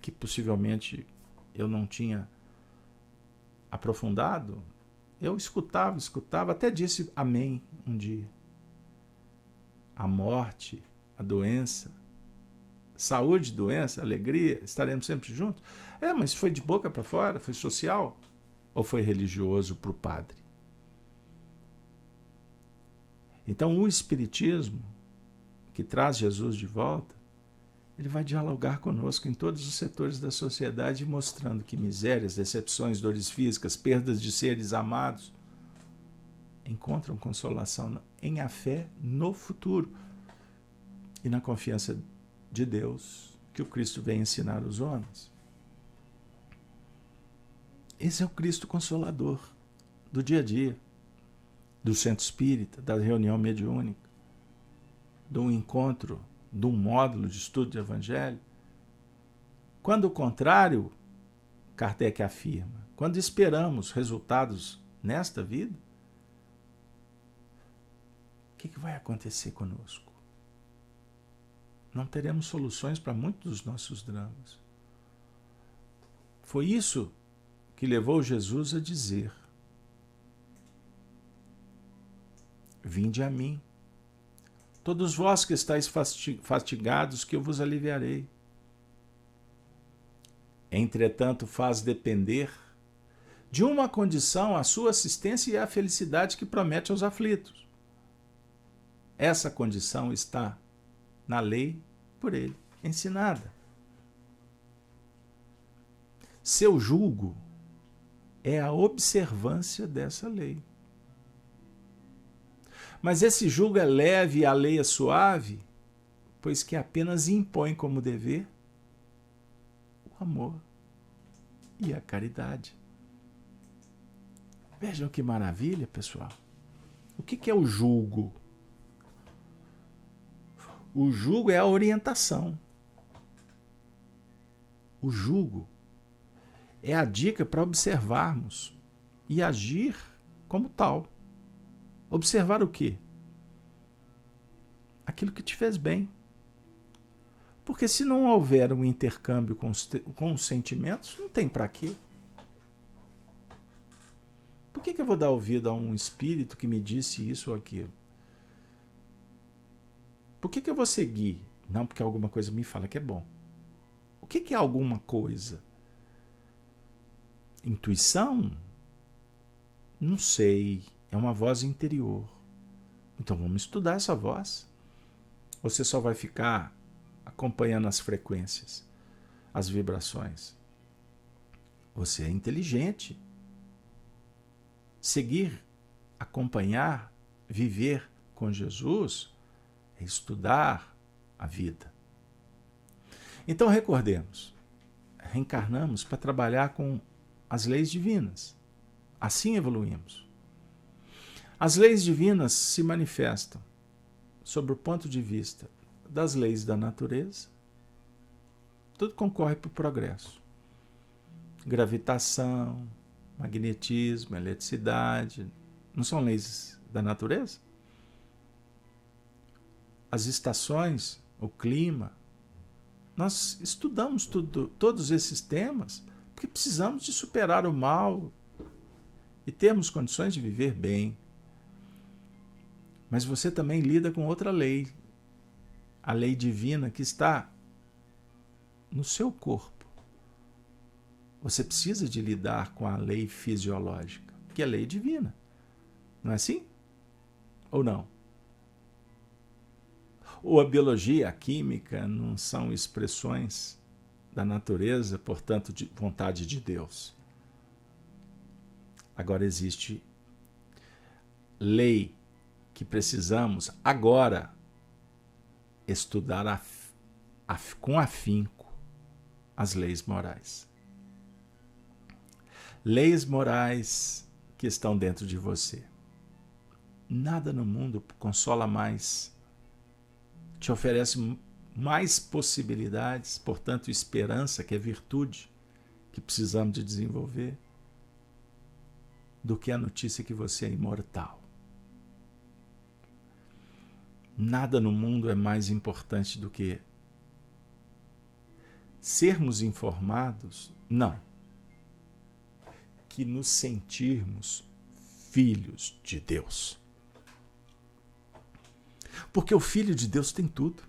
que possivelmente eu não tinha aprofundado? Eu escutava, até disse amém um dia. A morte, a doença, saúde, doença, alegria, estaremos sempre juntos. Mas foi de boca para fora? Foi social? Ou foi religioso para o padre? Então o Espiritismo, que traz Jesus de volta, ele vai dialogar conosco em todos os setores da sociedade, mostrando que misérias, decepções, dores físicas, perdas de seres amados encontram consolação em a fé no futuro e na confiança de Deus que o Cristo vem ensinar aos homens. Esse é o Cristo Consolador do dia a dia, do centro espírita, da reunião mediúnica, do encontro, de um módulo de estudo de evangelho. Quando o contrário, Kardec afirma, quando esperamos resultados nesta vida, o que vai acontecer conosco? Não teremos soluções para muitos dos nossos dramas. Foi isso que levou Jesus a dizer: vinde a mim, todos vós que estáis fatigados, que eu vos aliviarei. Entretanto, faz depender de uma condição a sua assistência e a felicidade que promete aos aflitos. Essa condição está na lei por ele ensinada. Seu jugo é a observância dessa lei. Mas esse jugo é leve e a lei é suave, pois que apenas impõe como dever o amor e a caridade. Vejam que maravilha, pessoal. O que é o jugo? O jugo é a orientação. O jugo é a dica para observarmos e agir como tal. Observar o quê? Aquilo que te fez bem. Porque se não houver um intercâmbio com os sentimentos, não tem para quê. Por que eu vou dar ouvido a um espírito que me disse isso ou aquilo? Por que eu vou seguir? Não, porque alguma coisa me fala que é bom. O que é alguma coisa? Intuição? Não sei. É uma voz interior. Então vamos estudar essa voz. Você só vai ficar acompanhando as frequências, as vibrações. Você é inteligente. Seguir, acompanhar, viver com Jesus é estudar a vida. Então recordemos, reencarnamos para trabalhar com as leis divinas. Assim evoluímos. As leis divinas se manifestam sob o ponto de vista das leis da natureza. Tudo concorre para o progresso. Gravitação, magnetismo, eletricidade, não são leis da natureza? As estações, o clima. Nós estudamos todos esses temas porque precisamos de superar o mal e termos condições de viver bem. Mas você também lida com outra lei, a lei divina que está no seu corpo. Você precisa de lidar com a lei fisiológica, que é a lei divina. Não é assim? Ou não? Ou a biologia, a química não são expressões da natureza, portanto, de vontade de Deus. Agora existe lei que precisamos agora estudar com afinco as leis morais. Leis morais que estão dentro de você. Nada no mundo consola mais, te oferece mais possibilidades, portanto, esperança, que é virtude que precisamos de desenvolver, do que a notícia que você é imortal. Nada no mundo é mais importante do que sermos informados, não, que nos sentirmos filhos de Deus. Porque o Filho de Deus tem tudo.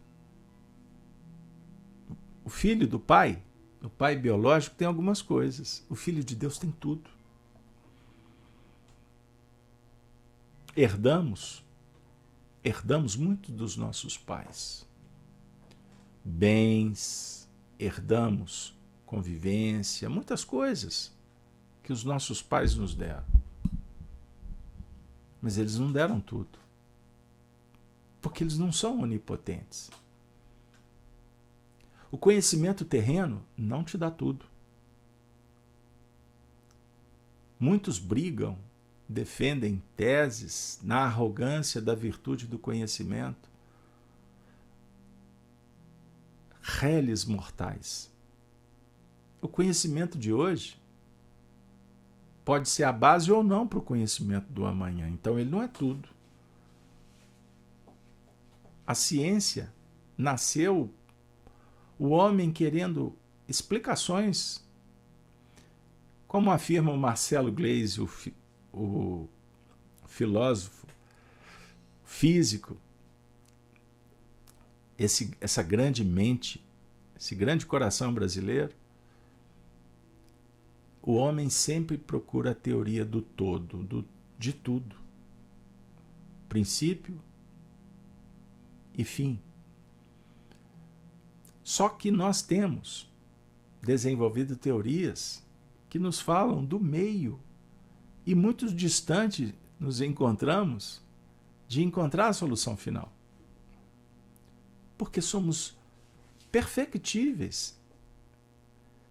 O filho do Pai, o Pai biológico, tem algumas coisas. O Filho de Deus tem tudo. Herdamos muito dos nossos pais. Bens, herdamos convivência, muitas coisas que os nossos pais nos deram. Mas eles não deram tudo. Porque eles não são onipotentes. O conhecimento terreno não te dá tudo. Muitos brigam, defendem teses na arrogância da virtude do conhecimento. Reles mortais. O conhecimento de hoje pode ser a base ou não para o conhecimento do amanhã. Então ele não é tudo. A ciência nasceu o homem querendo explicações, como afirma o Marcelo Gleisi, o filósofo, físico, essa grande mente, esse grande coração brasileiro. O homem sempre procura a teoria do todo, de tudo. Princípio e fim. Só que nós temos desenvolvido teorias que nos falam do meio e muito distante nos encontramos de encontrar a solução final. Porque somos perfectíveis.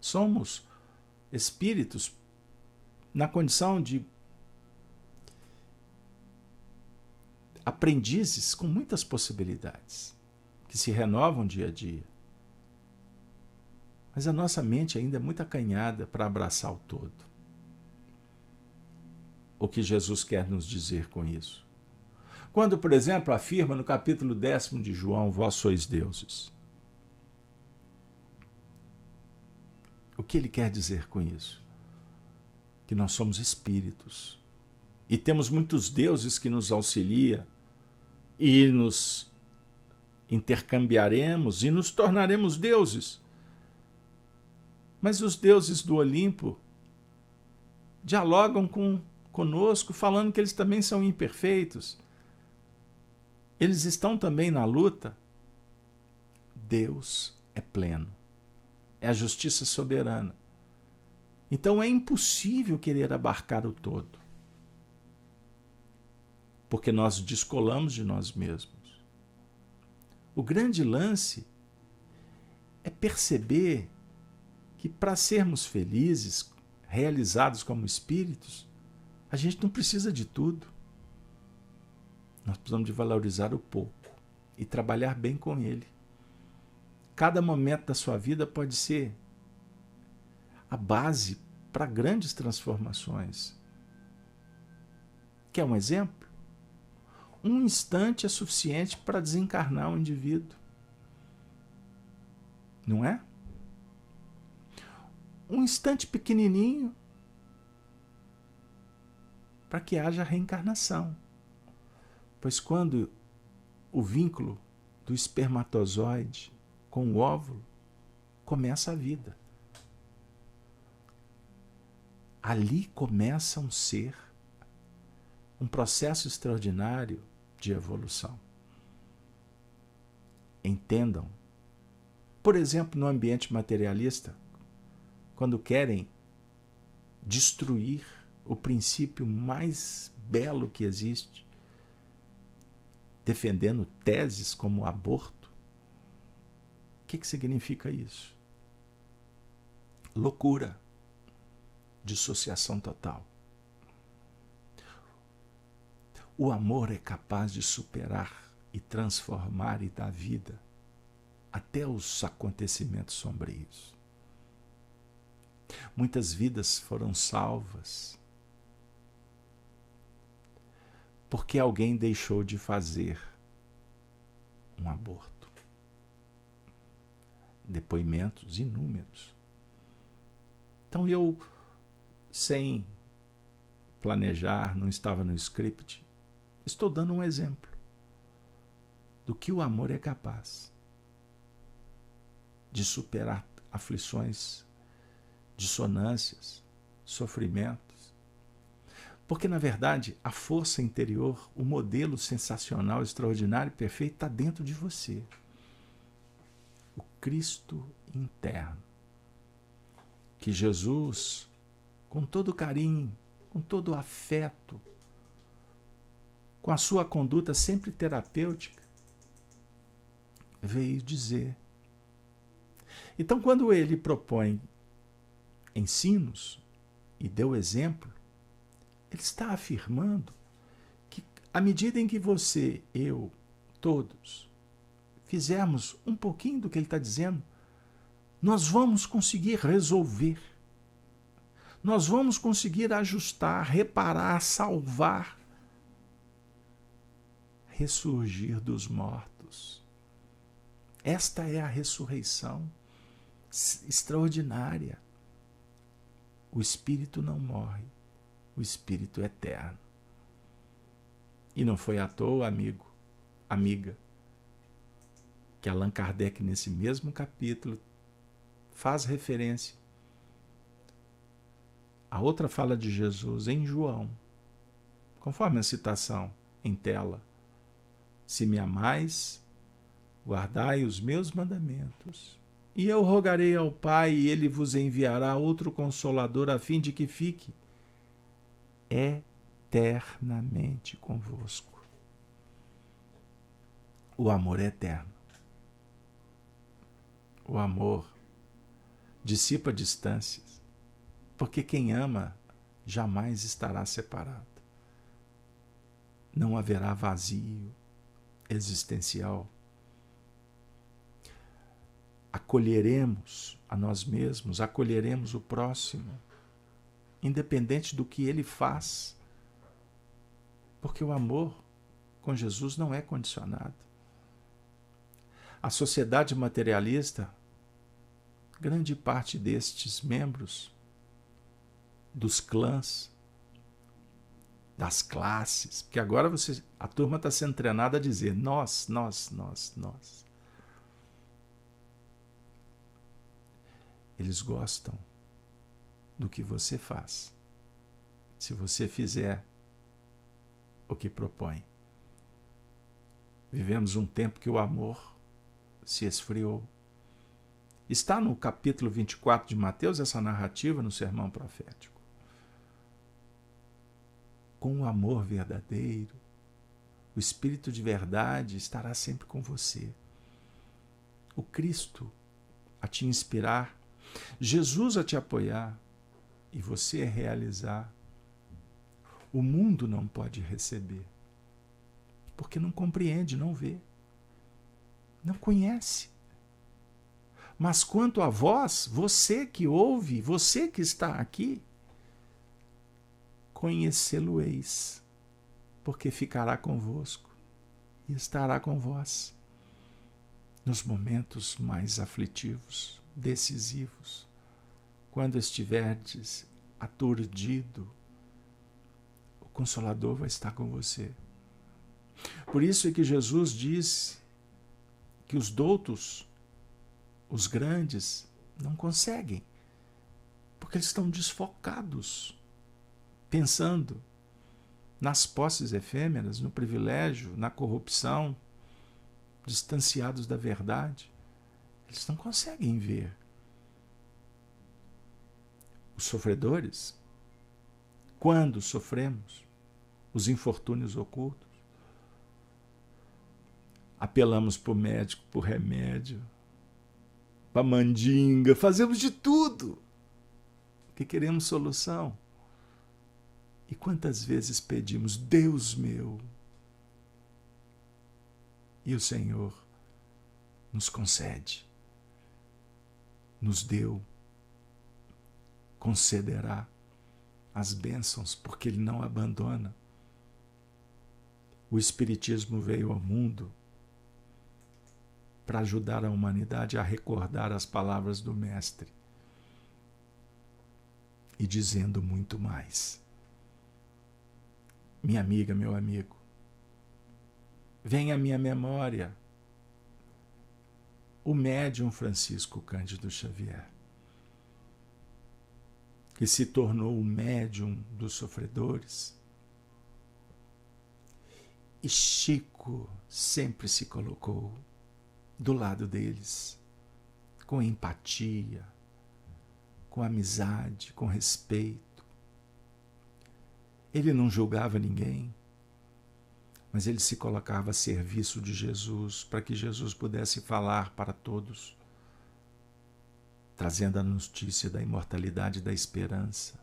Somos espíritos na condição de aprendizes com muitas possibilidades, que se renovam dia a dia. Mas a nossa mente ainda é muito acanhada para abraçar o todo. O que Jesus quer nos dizer com isso? Quando, por exemplo, afirma no capítulo 10 de João, vós sois deuses. O que ele quer dizer com isso? Que nós somos espíritos. E temos muitos deuses que nos auxiliam e nos intercambiaremos e nos tornaremos deuses. Mas os deuses do Olimpo dialogam conosco, falando que eles também são imperfeitos. Eles estão também na luta. Deus é pleno. É a justiça soberana. Então é impossível querer abarcar o todo. Porque nós descolamos de nós mesmos. O grande lance é perceber que para sermos felizes, realizados como espíritos, a gente não precisa de tudo. Nós precisamos de valorizar o pouco e trabalhar bem com ele. Cada momento da sua vida pode ser a base para grandes transformações. Quer um exemplo? Um instante é suficiente para desencarnar um indivíduo. Não é? Um instante pequenininho para que haja reencarnação. Pois quando o vínculo do espermatozoide com o óvulo começa a vida. Ali começa um ser, um processo extraordinário de evolução. Entendam. Por exemplo, no ambiente materialista, quando querem destruir o princípio mais belo que existe, defendendo teses como o aborto, o que significa isso? Loucura, dissociação total. O amor é capaz de superar e transformar e dar vida até os acontecimentos sombrios. Muitas vidas foram salvas porque alguém deixou de fazer um aborto. Depoimentos inúmeros. Então eu, sem planejar, não estava no script, estou dando um exemplo do que o amor é capaz de superar aflições, dissonâncias, sofrimentos. Porque, na verdade, a força interior, o modelo sensacional, extraordinário, perfeito, está dentro de você. O Cristo interno. Que Jesus, com todo carinho, com todo afeto, com a sua conduta sempre terapêutica, veio dizer. Então, quando ele propõe ensinos e deu exemplo, ele está afirmando que, à medida em que você, eu, todos, fizermos um pouquinho do que ele está dizendo, nós vamos conseguir resolver. Nós vamos conseguir ajustar, reparar, salvar, ressurgir dos mortos. Esta é a ressurreição extraordinária. O espírito não morre, o espírito é eterno. E não foi à toa, amigo, amiga, que Allan Kardec, nesse mesmo capítulo, faz referência a outra fala de Jesus em João, conforme a citação em tela. Se me amais, guardai os meus mandamentos. E eu rogarei ao Pai, e ele vos enviará outro Consolador, a fim de que fique eternamente convosco. O amor é eterno. O amor dissipa distâncias, porque quem ama jamais estará separado. Não haverá vazio existencial. acolheremos a nós mesmos, acolheremos o próximo, independente do que ele faz. Porque o amor com Jesus não é condicionado. A sociedade materialista, grande parte destes membros dos clãs, das classes, porque agora a turma está sendo treinada a dizer nós. Eles gostam do que você faz, se você fizer o que propõe. Vivemos um tempo que o amor se esfriou. Está no capítulo 24 de Mateus essa narrativa no sermão profético. Com o amor verdadeiro, o Espírito de verdade estará sempre com você. O Cristo a te inspirar, Jesus a te apoiar e você a realizar. O mundo não pode receber, porque não compreende, não vê, não conhece. Mas quanto a vós, você que ouve, você que está aqui, conhecê-lo-eis, porque ficará convosco e estará com vós nos momentos mais aflitivos, decisivos, quando estiverdes aturdido, o Consolador vai estar com você. Por isso é que Jesus diz que os doutos, os grandes, não conseguem, porque eles estão desfocados, pensando nas posses efêmeras, no privilégio, na corrupção, distanciados da verdade. Eles não conseguem ver. Os sofredores, quando sofremos os infortúnios ocultos, apelamos para o médico, para o remédio, para a mandinga, fazemos de tudo, porque queremos solução. E quantas vezes pedimos, Deus meu, e o Senhor nos concede, nos deu, concederá as bênçãos, porque Ele não abandona. O Espiritismo veio ao mundo para ajudar a humanidade a recordar as palavras do Mestre e dizendo muito mais. Minha amiga, meu amigo, vem à minha memória o médium Francisco Cândido Xavier, que se tornou o médium dos sofredores. E Chico sempre se colocou do lado deles, com empatia, com amizade, com respeito. Ele não julgava ninguém, mas ele se colocava a serviço de Jesus, para que Jesus pudesse falar para todos, trazendo a notícia da imortalidade e da esperança.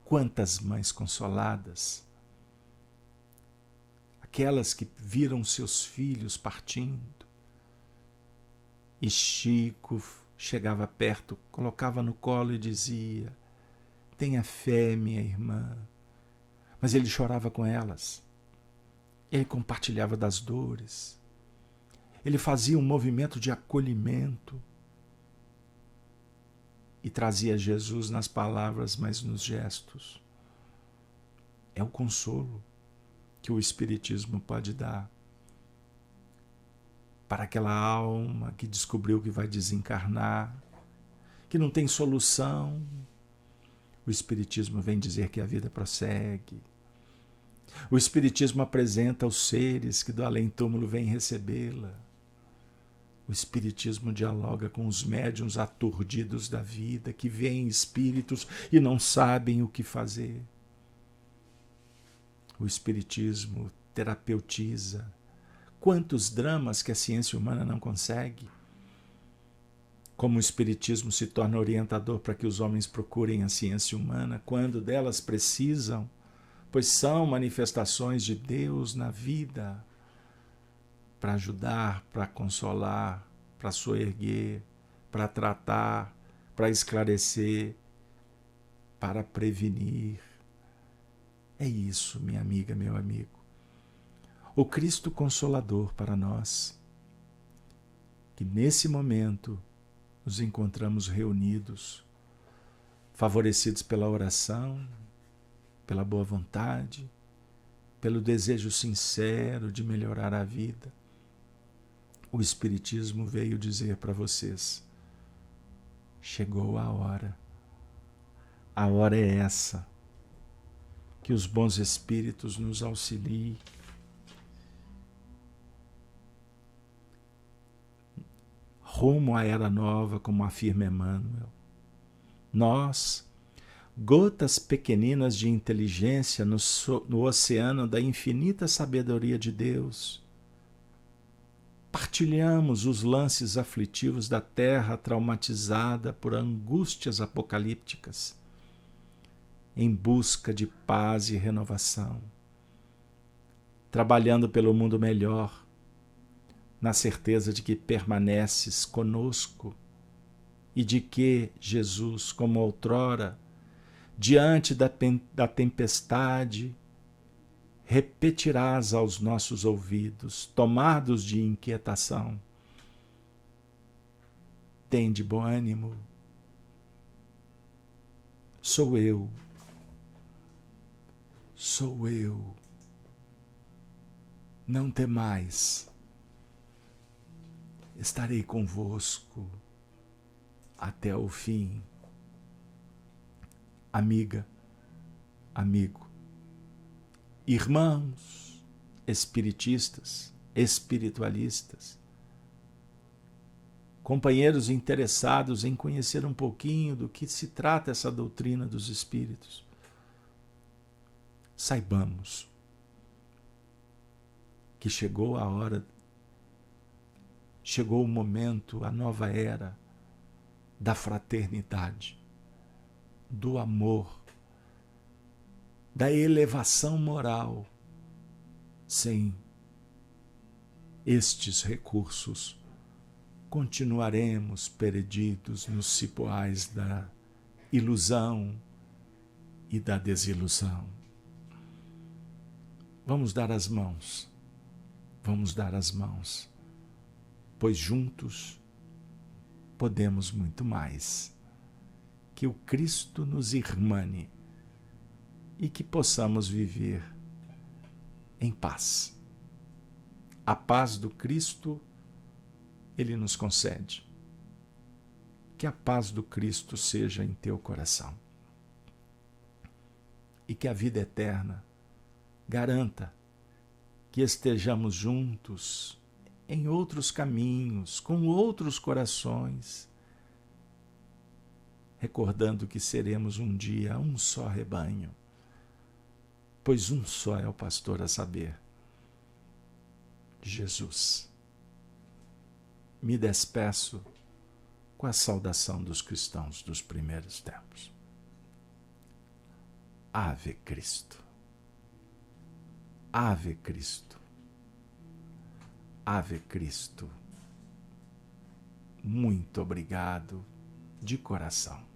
Quantas mães consoladas, aquelas que viram seus filhos partindo, e Chico chegava perto, colocava no colo e dizia, tenha fé, minha irmã. Mas ele chorava com elas, ele compartilhava das dores, ele fazia um movimento de acolhimento e trazia Jesus nas palavras, mas nos gestos. É o consolo que o Espiritismo pode dar para aquela alma que descobriu que vai desencarnar, que não tem solução. O Espiritismo vem dizer que a vida prossegue. O Espiritismo apresenta os seres que do além-túmulo vêm recebê-la. O Espiritismo dialoga com os médiuns aturdidos da vida, que veem espíritos e não sabem o que fazer. O Espiritismo terapeutiza. Quantos dramas que a ciência humana não consegue? Como o Espiritismo se torna orientador para que os homens procurem a ciência humana quando delas precisam, pois são manifestações de Deus na vida. para ajudar, para consolar, para soerguer, para tratar, para esclarecer, para prevenir. É isso, minha amiga, meu amigo. O Cristo Consolador para nós, que nesse momento nos encontramos reunidos, favorecidos pela oração, pela boa vontade, pelo desejo sincero de melhorar a vida. O Espiritismo veio dizer para vocês: chegou a hora. A hora é essa. Que os bons espíritos nos auxiliem. Rumo à era nova, como afirma Emmanuel. Nós, gotas pequeninas de inteligência no oceano da infinita sabedoria de Deus, partilhamos os lances aflitivos da terra traumatizada por angústias apocalípticas, em busca de paz e renovação, trabalhando pelo mundo melhor, na certeza de que permaneces conosco e de que, Jesus, como outrora, diante da tempestade, repetirás aos nossos ouvidos, tomados de inquietação: tende bom ânimo, sou eu, não temais, estarei convosco até o fim. Amiga, amigo, irmãos espiritistas, espiritualistas, companheiros interessados em conhecer um pouquinho do que se trata essa doutrina dos espíritos, saibamos que chegou a hora, chegou o momento, a nova era da fraternidade, do amor, da elevação moral. Sem estes recursos, continuaremos perdidos nos cipoais da ilusão e da desilusão. Vamos dar as mãos, pois juntos podemos muito mais. Que o Cristo nos irmane e que possamos viver em paz. A paz do Cristo Ele nos concede. Que a paz do Cristo seja em teu coração. E que a vida eterna garanta que estejamos juntos em outros caminhos, com outros corações, recordando que seremos um dia um só rebanho, pois um só é o pastor, a saber, Jesus. Me despeço com a saudação dos cristãos dos primeiros tempos. Ave Cristo. Ave Cristo. Ave Cristo. Muito obrigado de coração.